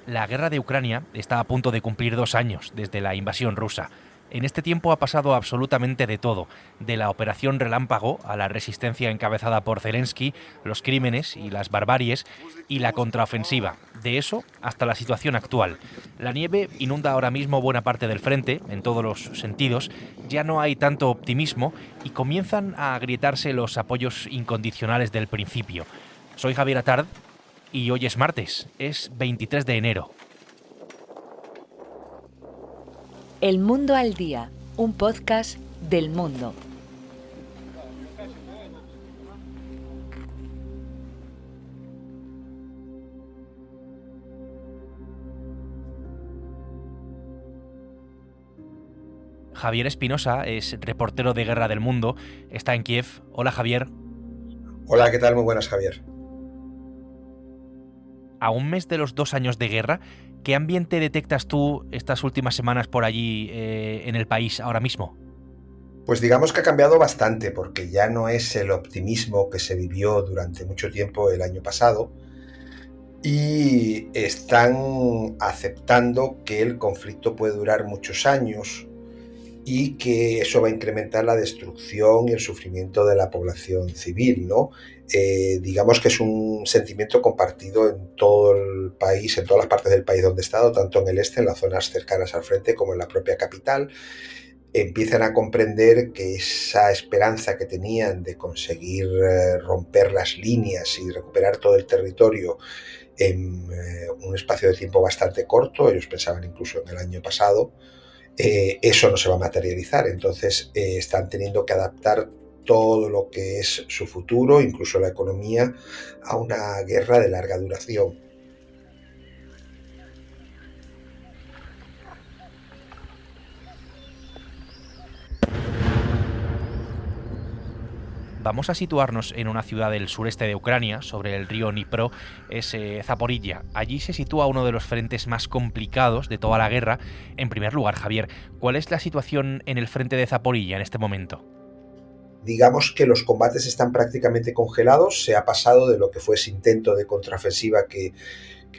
La guerra de Ucrania está a punto de cumplir 2 años desde la invasión rusa. En este tiempo ha pasado absolutamente de todo, de la operación Relámpago a la resistencia encabezada por Zelensky, los crímenes y las barbaries y la contraofensiva. De eso hasta la situación actual. La nieve inunda ahora mismo buena parte del frente, en todos los sentidos, ya no hay tanto optimismo y comienzan a agrietarse los apoyos incondicionales del principio. Soy Javier Atard y hoy es martes, es 23 de enero. El Mundo al Día, un podcast del Mundo. Javier Espinosa es reportero de Guerra del Mundo, está en Kiev. Hola, Javier. Hola, ¿qué tal? Muy buenas, Javier. A un mes de los 2 años de guerra, ¿qué ambiente detectas tú estas últimas semanas por allí en el país ahora mismo? Pues digamos que ha cambiado bastante, porque ya no es el optimismo que se vivió durante mucho tiempo el año pasado, y están aceptando que el conflicto puede durar muchos años y que eso va a incrementar la destrucción y el sufrimiento de la población civil, ¿no? Digamos que es un sentimiento compartido en todo el país, en todas las partes del país donde he estado, tanto en el este, en las zonas cercanas al frente, como en la propia capital. Empiezan a comprender que esa esperanza que tenían de conseguir romper las líneas y recuperar todo el territorio en un espacio de tiempo bastante corto, ellos pensaban incluso en el año pasado, eso no se va a materializar. Entonces están teniendo que adaptar todo lo que es su futuro, incluso la economía, a una guerra de larga duración. Vamos a situarnos en una ciudad del sureste de Ucrania, sobre el río Dnipro, es Zaporilla. Allí se sitúa uno de los frentes más complicados de toda la guerra. En primer lugar, Javier, ¿cuál es la situación en el frente de Zaporilla en este momento? Digamos que los combates están prácticamente congelados, se ha pasado de lo que fue ese intento de contraofensiva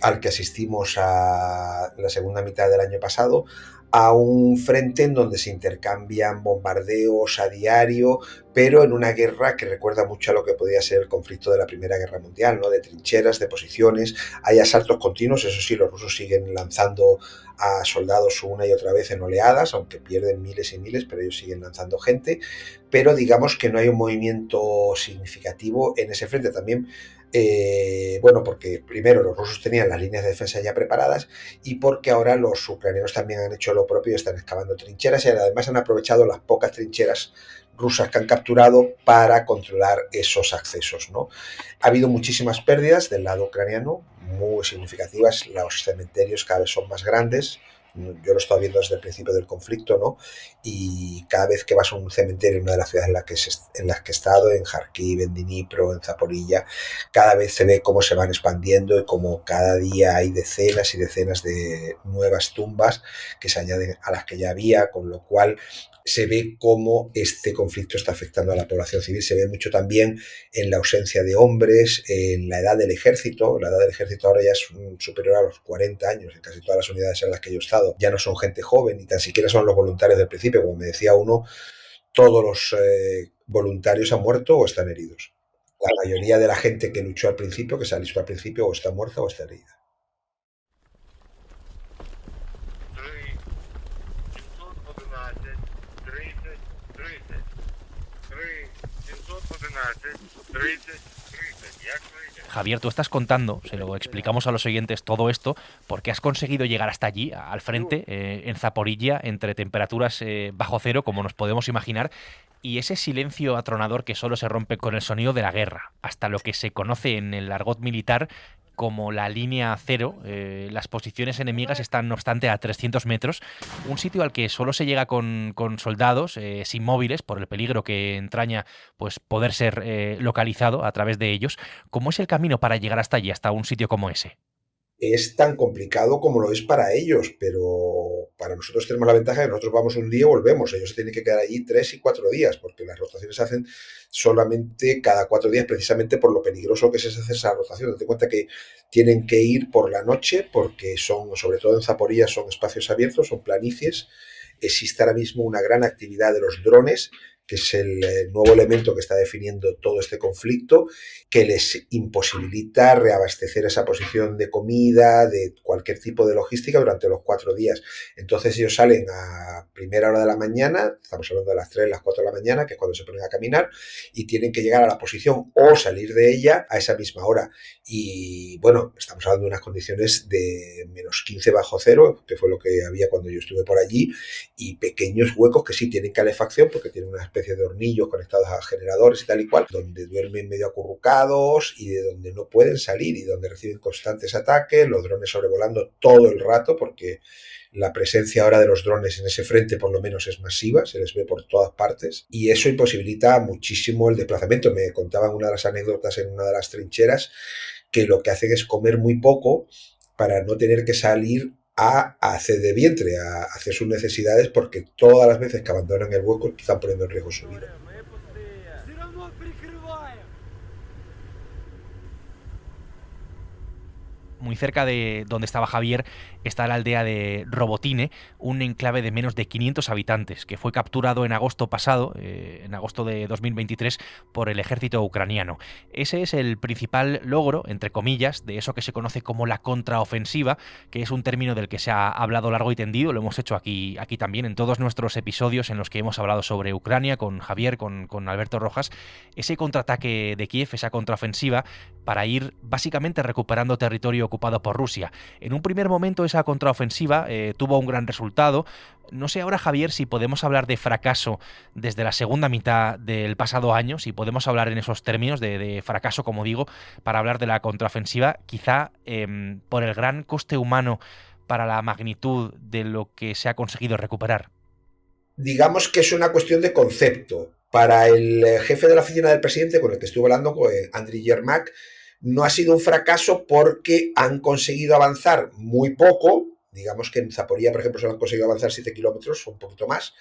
al que asistimos a la segunda mitad del año pasado, a un frente en donde se intercambian bombardeos a diario, pero en una guerra que recuerda mucho a lo que podía ser el conflicto de la Primera Guerra Mundial, ¿no? De trincheras, de posiciones, hay asaltos continuos, eso sí, los rusos siguen lanzando a soldados una y otra vez en oleadas, aunque pierden miles y miles, pero ellos siguen lanzando gente, pero digamos que no hay un movimiento significativo en ese frente. También bueno, porque primero los rusos tenían las líneas de defensa ya preparadas y porque ahora los ucranianos también han hecho lo propio y están excavando trincheras y además han aprovechado las pocas trincheras rusas que han capturado para controlar esos accesos, ¿no? Ha habido muchísimas pérdidas del lado ucraniano, muy significativas, los cementerios cada vez son más grandes, yo lo he estado viendo desde el principio del conflicto, ¿no? Y cada vez que vas a un cementerio en una de las ciudades en las que he estado, en Kharkiv, en Dnipro, en Zaporilla, cada vez se ve cómo se van expandiendo y cómo cada día hay decenas y decenas de nuevas tumbas que se añaden a las que ya había, con lo cual se ve cómo este conflicto está afectando a la población civil. Se ve mucho también en la ausencia de hombres, en la edad del ejército. La edad del ejército ahora ya es superior a los 40 años en casi todas las unidades en las que yo he estado. Ya no son gente joven, ni tan siquiera son los voluntarios del principio. Como me decía uno, todos los voluntarios han muerto o están heridos. La mayoría de la gente que luchó al principio, que se alistó al principio, o está muerta o está herida. Javier, tú estás contando, se lo explicamos a los oyentes todo esto, porque has conseguido llegar hasta allí, al frente, en Zaporilla, entre temperaturas bajo cero, como nos podemos imaginar, y ese silencio atronador que solo se rompe con el sonido de la guerra, hasta lo que se conoce en el argot militar como la línea cero. Las posiciones enemigas están, no obstante, a 300 metros, un sitio al que solo se llega con soldados sin móviles, por el peligro que entraña pues, poder ser localizado a través de ellos. ¿Cómo es el camino para llegar hasta allí, hasta un sitio como ese? es tan complicado como lo es para ellos, pero para nosotros tenemos la ventaja de que nosotros vamos un día y volvemos. Ellos se tienen que quedar allí 3 y 4 días, porque las rotaciones se hacen solamente cada 4 días, precisamente por lo peligroso que es hacer esa rotación. Date cuenta que tienen que ir por la noche, porque son, sobre todo en Zaporilla, son espacios abiertos, son planicies. Existe ahora mismo una gran actividad de los drones, que es el nuevo elemento que está definiendo todo este conflicto, que les imposibilita reabastecer esa posición de comida, de cualquier tipo de logística durante los 4 días. Entonces ellos salen a primera hora de la mañana, estamos hablando de las 3, las 4 de la mañana, que es cuando se ponen a caminar, y tienen que llegar a la posición o salir de ella a esa misma hora. Y bueno, estamos hablando de unas condiciones de -15 bajo cero, que fue lo que había cuando yo estuve por allí, y pequeños huecos que sí tienen calefacción, porque tienen una especie de hornillos conectados a generadores y tal y cual, donde duermen medio acurrucados y de donde no pueden salir y donde reciben constantes ataques, los drones sobrevolando todo el rato, porque la presencia ahora de los drones en ese frente por lo menos es masiva, se les ve por todas partes, y eso imposibilita muchísimo el desplazamiento. Me contaban una de las anécdotas en una de las trincheras que lo que hacen es comer muy poco para no tener que salir a hacer de vientre, a hacer sus necesidades, porque todas las veces que abandonan el hueco están poniendo en riesgo su vida. Muy cerca de donde estaba Javier está la aldea de Robotine, un enclave de menos de 500 habitantes, que fue capturado en agosto pasado, en agosto de 2023, por el ejército ucraniano. Ese es el principal logro, entre comillas, de eso que se conoce como la contraofensiva, que es un término del que se ha hablado largo y tendido, lo hemos hecho aquí también en todos nuestros episodios en los que hemos hablado sobre Ucrania, con Javier, con Alberto Rojas. Ese contraataque de Kiev, esa contraofensiva, para ir básicamente recuperando territorio ocupado por Rusia. En un primer momento esa contraofensiva tuvo un gran resultado. No sé ahora, Javier, si podemos hablar de fracaso desde la segunda mitad del pasado año, si podemos hablar en esos términos de fracaso, como digo, para hablar de la contraofensiva, quizá por el gran coste humano para la magnitud de lo que se ha conseguido recuperar. Digamos que es una cuestión de concepto. Para el jefe de la oficina del presidente, con el que estuve hablando, con Andriy Yermak, no ha sido un fracaso porque han conseguido avanzar muy poco. Digamos que en Zaporilla, por ejemplo, se han conseguido avanzar 7 kilómetros, un poquito más,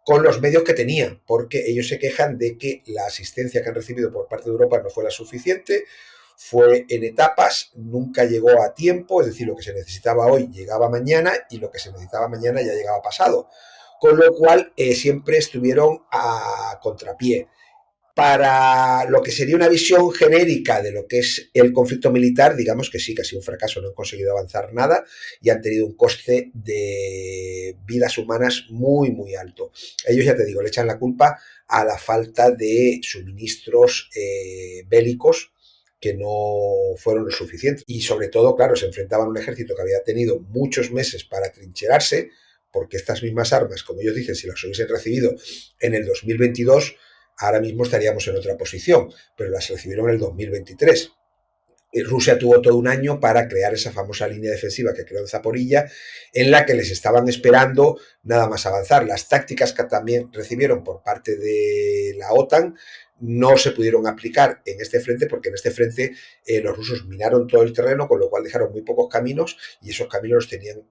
con los medios que tenían, porque ellos se quejan de que la asistencia que han recibido por parte de Europa no fue la suficiente, fue en etapas, nunca llegó a tiempo, es decir, lo que se necesitaba hoy llegaba mañana y lo que se necesitaba mañana ya llegaba pasado, con lo cual siempre estuvieron a contrapié. Para lo que sería una visión genérica de lo que es el conflicto militar, digamos que sí, que ha sido un fracaso, no han conseguido avanzar nada y han tenido un coste de vidas humanas muy, muy alto. Ellos, ya te digo, le echan la culpa a la falta de suministros bélicos, que no fueron lo suficientes. Y sobre todo, claro, se enfrentaban a un ejército que había tenido muchos meses para trincherarse, porque estas mismas armas, como ellos dicen, si las hubiesen recibido en el 2022, ahora mismo estaríamos en otra posición, pero las recibieron en el 2023. Rusia tuvo todo un año para crear esa famosa línea defensiva que creó en Zaporilla, en la que les estaban esperando nada más avanzar. Las tácticas que también recibieron por parte de la OTAN no se pudieron aplicar en este frente, porque en este frente los rusos minaron todo el terreno, con lo cual dejaron muy pocos caminos, y esos caminos los tenían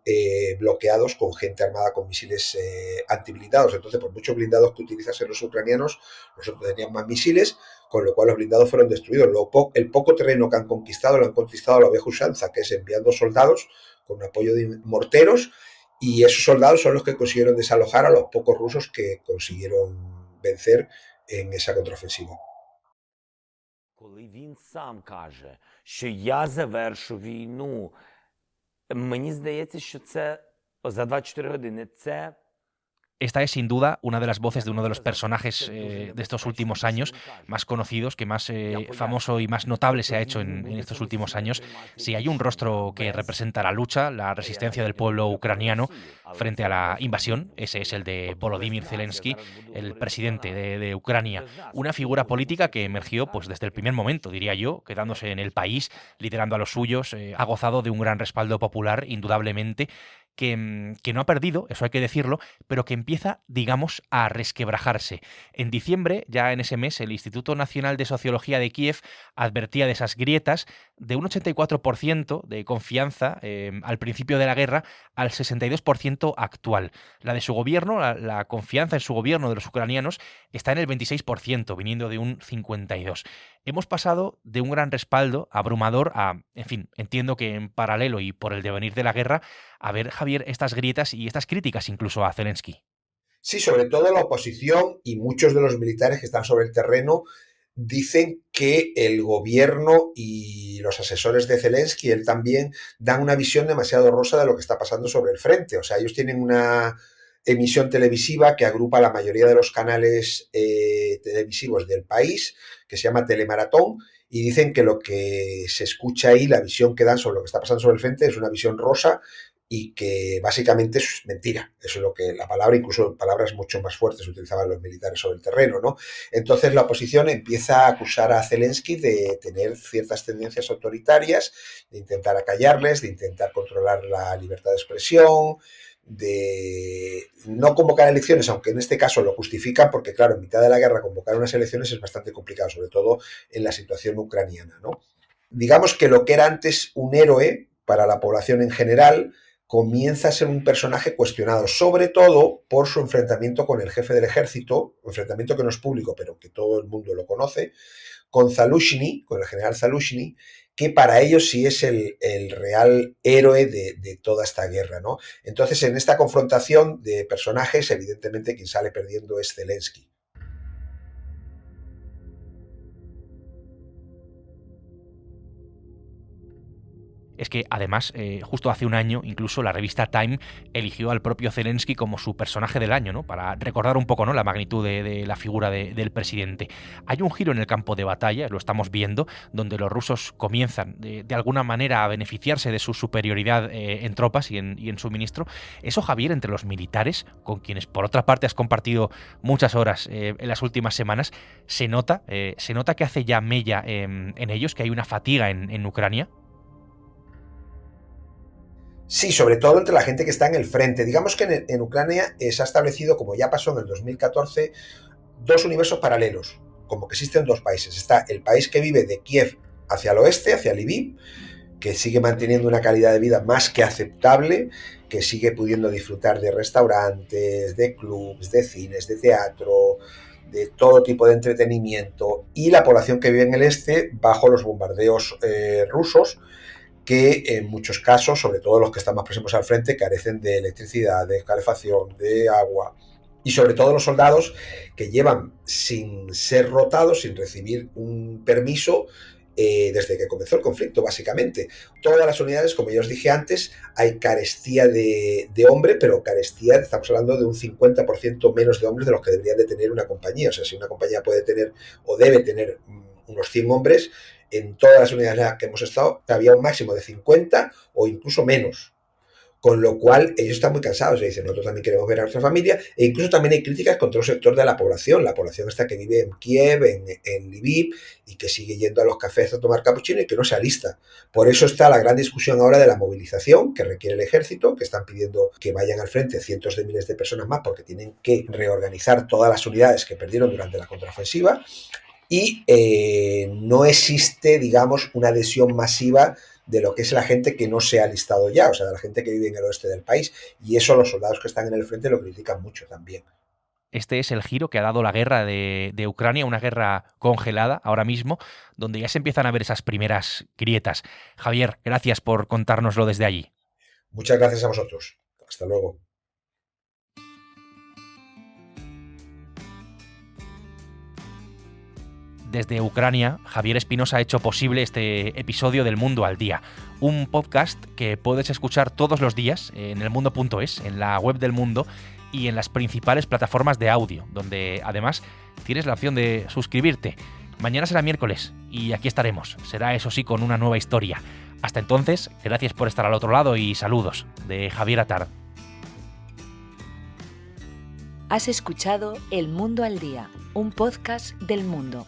bloqueados con gente armada con misiles antiblindados. Entonces, por muchos blindados que utilizasen los ucranianos, nosotros teníamos más misiles, con lo cual los blindados fueron destruidos. El poco terreno que han conquistado, lo han conquistado a la vieja usanza, que es enviando soldados con apoyo de morteros, y esos soldados son los que consiguieron desalojar a los pocos rusos que consiguieron vencer en esa contraofensiva. Коли він сам каже, що я завершу війну, мені здається, що це за 24 години це. Esta es sin duda una de las voces de uno de los personajes de estos últimos años más conocidos, que más famoso y más notable se ha hecho en estos últimos años. Si hay un rostro que representa la lucha, la resistencia del pueblo ucraniano frente a la invasión, ese es el de Volodymyr Zelensky, el presidente de Ucrania. Una figura política que emergió pues desde el primer momento, diría yo, quedándose en el país, liderando a los suyos, ha gozado de un gran respaldo popular, indudablemente, que no ha perdido, eso hay que decirlo, pero que empieza, digamos, a resquebrajarse. En diciembre, ya en ese mes, el Instituto Nacional de Sociología de Kiev advertía de esas grietas de un 84% de confianza al principio de la guerra al 62% actual. La de su gobierno, la confianza en su gobierno de los ucranianos está en el 26%, viniendo de un 52%. Hemos pasado de un gran respaldo abrumador a, en fin, entiendo que en paralelo y por el devenir de la guerra, a ver, Javier, estas grietas y estas críticas incluso a Zelensky. Sí, sobre todo la oposición y muchos de los militares que están sobre el terreno dicen que el gobierno y los asesores de Zelensky, él también, dan una visión demasiado rosa de lo que está pasando sobre el frente. O sea, ellos tienen una emisión televisiva que agrupa la mayoría de los canales televisivos del país, que se llama Telemaratón, y dicen que lo que se escucha ahí, la visión que dan sobre lo que está pasando sobre el frente, es una visión rosa y que básicamente es mentira. Eso es lo que la palabra, incluso palabras mucho más fuertes utilizaban los militares sobre el terreno, ¿no? Entonces la oposición empieza a acusar a Zelensky de tener ciertas tendencias autoritarias, de intentar acallarles, de intentar controlar la libertad de expresión, de no convocar elecciones, aunque en este caso lo justifican porque, claro, en mitad de la guerra convocar unas elecciones es bastante complicado, sobre todo en la situación ucraniana, ¿no? Digamos que lo que era antes un héroe para la población en general comienza a ser un personaje cuestionado, sobre todo por su enfrentamiento con el jefe del ejército, un enfrentamiento que no es público, pero que todo el mundo lo conoce, con Zaluzhny, con el general Zaluzhny, que para ellos sí es el real héroe de toda esta guerra, ¿no? Entonces, en esta confrontación de personajes, evidentemente quien sale perdiendo es Zelensky. Es que, además, justo hace un año, incluso la revista Time eligió al propio Zelensky como su personaje del año, ¿no? Para recordar un poco, ¿no?, la magnitud de la figura del presidente. Hay un giro en el campo de batalla, lo estamos viendo, donde los rusos comienzan, de alguna manera, a beneficiarse de su superioridad en tropas y en suministro. Eso, Javier, entre los militares, con quienes, por otra parte, has compartido muchas horas en las últimas semanas, se nota que hace ya mella en ellos, que hay una fatiga en Ucrania. Sí, sobre todo entre la gente que está en el frente. Digamos que en Ucrania se ha establecido, como ya pasó en el 2014, dos universos paralelos, como que existen dos países. Está el país que vive de Kiev hacia el oeste, hacia Lviv, que sigue manteniendo una calidad de vida más que aceptable, que sigue pudiendo disfrutar de restaurantes, de clubs, de cines, de teatro, de todo tipo de entretenimiento, y la población que vive en el este bajo los bombardeos rusos, que en muchos casos, sobre todo los que están más próximos al frente, carecen de electricidad, de calefacción, de agua, y sobre todo los soldados que llevan sin ser rotados, sin recibir un permiso, desde que comenzó el conflicto, básicamente. Todas las unidades, como ya os dije antes, hay carestía de hombre, pero carestía, estamos hablando de un 50% menos de hombres de los que deberían de tener una compañía. O sea, si una compañía puede tener o debe tener unos 100 hombres, en todas las unidades en las que hemos estado había un máximo de 50 o incluso menos. Con lo cual ellos están muy cansados y dicen, nosotros también queremos ver a nuestra familia, e incluso también hay críticas contra un sector de la población esta que vive en Kiev, en Lviv, y que sigue yendo a los cafés a tomar capuchino y que no se alista. Por eso está la gran discusión ahora de la movilización que requiere el ejército, que están pidiendo que vayan al frente cientos de miles de personas más porque tienen que reorganizar todas las unidades que perdieron durante la contraofensiva, y no existe, digamos, una adhesión masiva de lo que es la gente que no se ha alistado ya, o sea, de la gente que vive en el oeste del país, y eso los soldados que están en el frente lo critican mucho también. Este es el giro que ha dado la guerra de Ucrania, una guerra congelada ahora mismo, donde ya se empiezan a ver esas primeras grietas. Javier, gracias por contárnoslo desde allí. Muchas gracias a vosotros. Hasta luego. Desde Ucrania, Javier Espinosa ha hecho posible este episodio del Mundo al Día, un podcast que puedes escuchar todos los días en elmundo.es, en la web del Mundo y en las principales plataformas de audio, donde además tienes la opción de suscribirte. Mañana será miércoles y aquí estaremos. Será, eso sí, con una nueva historia. Hasta entonces, gracias por estar al otro lado y saludos de Javier Atard. Has escuchado El Mundo al Día, un podcast del Mundo.